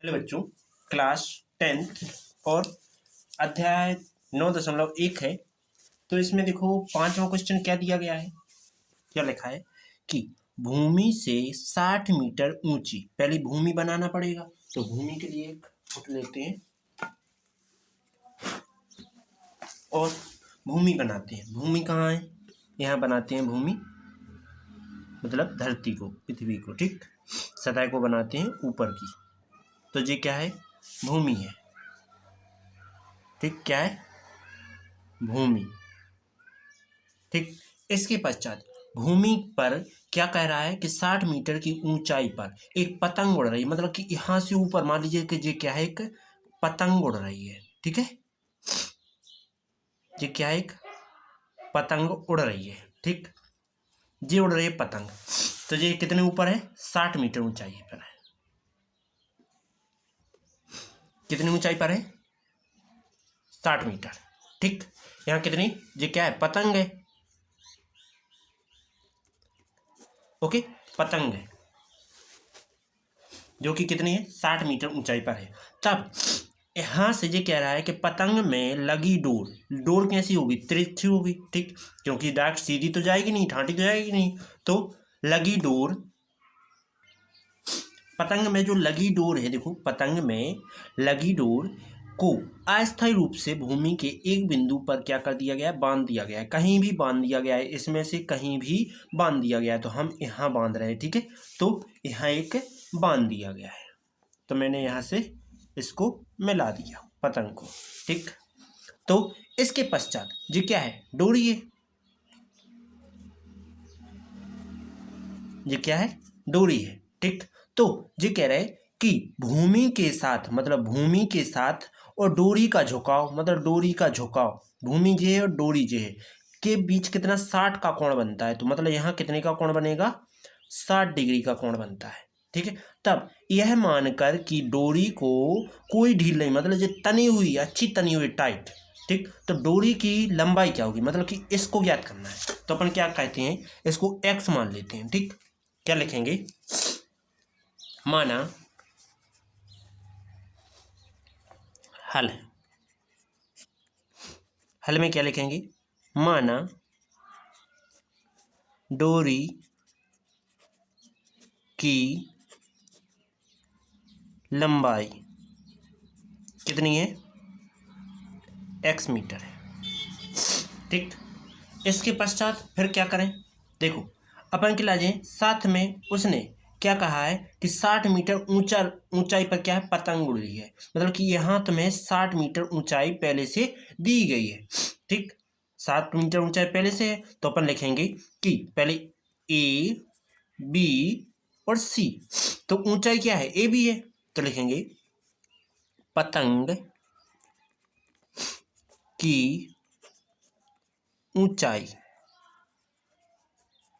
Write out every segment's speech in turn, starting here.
Hello बच्चों, class 10th और अध्याय 9.1 है। तो इसमें देखो 5वां क्वेश्चन क्या दिया गया है, क्या लिखा है कि भूमि से 60 मीटर ऊंची, पहले भूमि बनाना पड़ेगा। तो भूमि के लिए एक फोटो लेते हैं और भूमि बनाते हैं। भूमि कहाँ है? यहाँ बनाते हैं भूमि, मतलब धरती को, पृथ्वी को, ठीक। सतह को बनाते हैं ऊपर की। तो ये क्या है? भूमि है, ठीक। क्या है? भूमि, ठीक। इसके पश्चात भूमि पर क्या कह रहा है कि 60 मीटर की ऊंचाई पर एक पतंग उड़ रही है, मतलब कि यहाँ से ऊपर मान लीजिए कि ये क्या है, एक पतंग उड़ रही है, ठीक है। ये क्या है? एक पतंग उड़ रही है, ठीक। ये उड़ रही है पतंग। तो ये कितने ऊपर है? 60 मीटर ऊंचाई पर है। कितनी ऊंचाई पर है? 60 मीटर, ठीक। यहाँ कितनी? ये क्या है? पतंग है, ओके। पतंग है जो कि कितनी है? 60 मीटर ऊंचाई पर है। तब यहाँ से ये कह रहा है कि पतंग में लगी डोर कैसी होगी? तिरछी होगी, ठीक। क्योंकि डायरेक्ट सीधी तो जाएगी नहीं, ठाटी तो जाएगी नहीं। तो लगी डोर, पतंग में जो लगी डोर है, देखो पतंग में लगी डोर को अस्थायी रूप से भूमि के एक बिंदु पर क्या कर दिया गया है? बांध दिया गया है। कहीं भी बांध दिया गया है, इसमें से कहीं भी बांध दिया गया है। तो हम यहाँ बांध रहे हैं, ठीक है। तो यहाँ एक बांध दिया गया है, तो मैंने यहाँ से इसको मिला दिया पतंग को, ठीक। तो इसके पश्चात ये क्या है? डोरी है। ये क्या है? डोरी है, ठीक। तो ये कह रहे हैं कि भूमि के साथ, मतलब भूमि के साथ और डोरी का झुकाव, मतलब डोरी का झुकाव, भूमि जे है और डोरी जे है के बीच कितना? 60 का कोण बनता है। तो मतलब यहाँ कितने का कोण बनेगा? 60 डिग्री का कोण बनता है, ठीक है। तब यह मानकर कि डोरी को कोई ढील नहीं, मतलब ये तनी हुई, अच्छी तनी हुई, टाइट, ठीक। तो डोरी की लंबाई क्या होगी? मतलब कि इसको ज्ञात करना है। तो अपन क्या कहते हैं? इसको x मान लेते हैं, ठीक। क्या लिखेंगे? माना हल में क्या लिखेंगे? माना डोरी की लंबाई कितनी है? x मीटर है, ठीक। इसके पश्चात फिर क्या करें? देखो अपन के लाजे साथ में उसने क्या कहा है कि 60 मीटर ऊंचाई पर क्या है? पतंग उड़ रही है। मतलब कि यहाँ तुम्हें 60 मीटर ऊंचाई पहले से दी गई है, ठीक। 60 मीटर ऊंचाई पहले से है। तो अपन लिखेंगे कि पहले ए, बी और सी। तो ऊंचाई क्या है? ए बी है। तो लिखेंगे पतंग की ऊंचाई,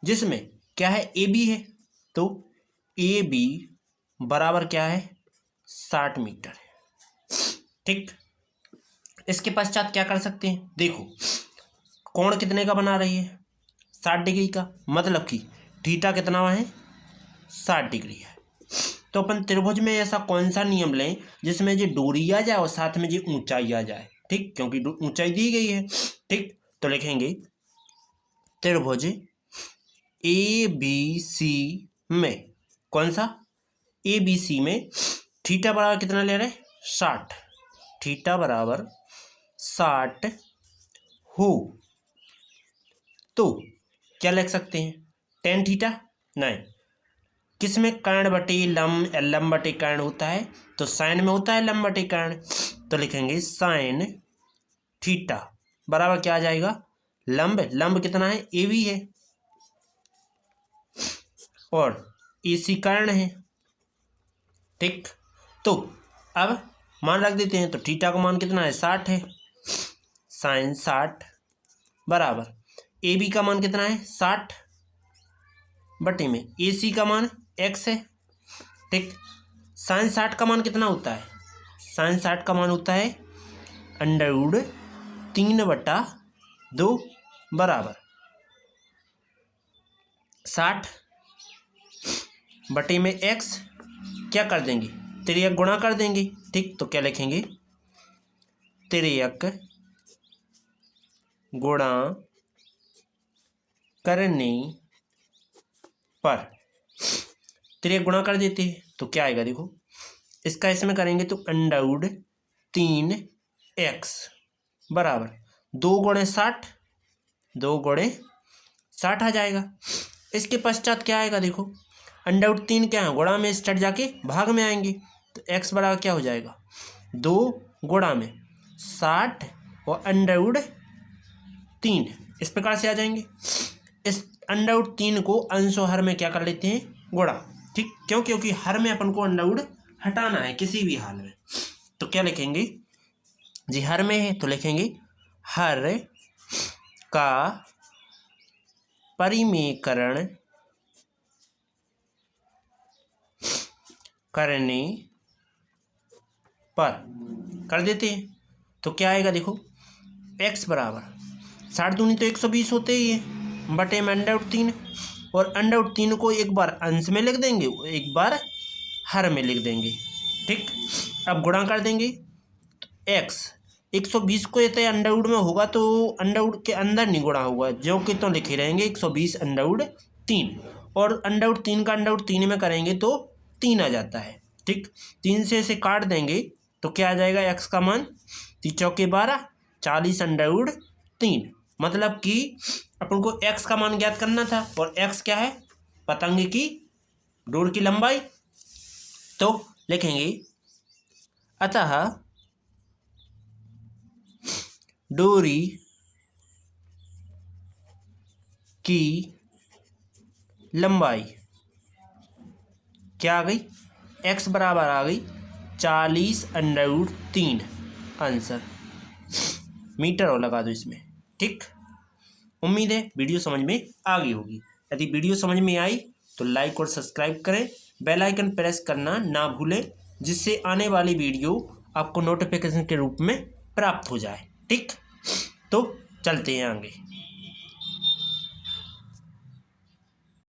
जिसमें क्या है? ए बी है। तो ए बी बराबर क्या है? 60 मीटर है, ठीक। इसके पश्चात क्या कर सकते हैं? देखो कोण कितने का बना रही है? 60 डिग्री का, मतलब कि थीटा कितना है? 60 डिग्री है। तो अपन त्रिभुज में ऐसा कौन सा नियम लें जिसमें ये डोरी आ जाए और साथ में ये ऊंचाई आ जाए, ठीक। क्योंकि ऊंचाई दी गई है, ठीक। तो लिखेंगे त्रिभुज ए बी सी में, कौन सा? ए बी सी में थीटा बराबर कितना ले रहे हैं? 60। थीटा बराबर 60 हो तो क्या लिख सकते हैं? Tan theta. नहीं, किस में? कर्ण बटे लंब, लंब बटे कर्ण होता है। तो साइन में होता है लंब बटे कर्ण। तो लिखेंगे साइन थीटा बराबर क्या आ जाएगा? लंब, लंब कितना है? ए बी है और ए सी कर्ण है, ठीक। तो अब मान रख देते हैं। तो थीटा का मान कितना है? 60 है। साइन 60 बराबर ए बी का मान कितना है? 60 बटे में ए सी का मान x है, ठीक। साइन 60 का मान कितना होता है? साइन 60 का मान होता है √3/2 बराबर 60 बटे में x, क्या कर देंगे? तिर्यक गुणा कर देंगे। ठीक, तो क्या लिखेंगे, तिर्यक गुणा करने पर, तिर्यक गुणा कर देते हैं तो क्या आएगा, देखो इसका इसमें करेंगे तो अंडरवुड 3x बराबर 2 गुणे 60, 2 गुणे 60 आ जाएगा। इसके पश्चात क्या आएगा, देखो अंडरवुड 3 क्या है, गुणा में स्टार्ट जाके भाग में आएंगे, तो x बराबर क्या हो जाएगा, 2 गुणा में 60 और अंडरवुड 3, इस प्रकार से आ जाएंगे। इस अंडरवुड 3 को अंशों हर में क्या कर लेते हैं, गुणा। ठीक, क्यों, क्योंकि हर में अपन को अंडरवुड हटाना है किसी भी हाल में। तो क्या लिखेंगे जी, हर में है तो लिखेंगे हर का परिमेयकरण करने पर कर देते हैं तो क्या आएगा, देखो x बराबर 60 दूनी तो 120 होते ही है, बटे में अंडरवुड 3, और अंडरवुड 3 को एक बार अंश में लिख देंगे, एक बार हर में लिख देंगे। ठीक, अब गुणा कर देंगे तो x 120 को ये अंडरवुड में होगा तो अंडरवुड के अंदर नहीं गुणा होगा, जो कि तो लिखे रहेंगे 120 अंडरवुड 3, और अंडरवुड 3 का अंडरवुड 3 में करेंगे तो 3 आ जाता है। ठीक, 3 से इसे काट देंगे तो क्या आ जाएगा, x का मान 3 चौके 12, 40 अंडरवुड 3, मतलब कि अपन को x का मान ज्ञात करना था, और x क्या है, पतंग की डोर की लंबाई। तो लिखेंगे अतः डोरी की लंबाई क्या आ गई, x बराबर आ गई 40 अंडरवुड 3, आंसर मीटर और लगा दो इसमें। ठीक, उम्मीद है वीडियो समझ में आ गई होगी। यदि वीडियो समझ में आई तो लाइक और सब्सक्राइब करें, बेल आइकन प्रेस करना ना भूलें, जिससे आने वाली वीडियो आपको नोटिफिकेशन के रूप में प्राप्त हो जाए। ठीक, तो चलते हैं आगे।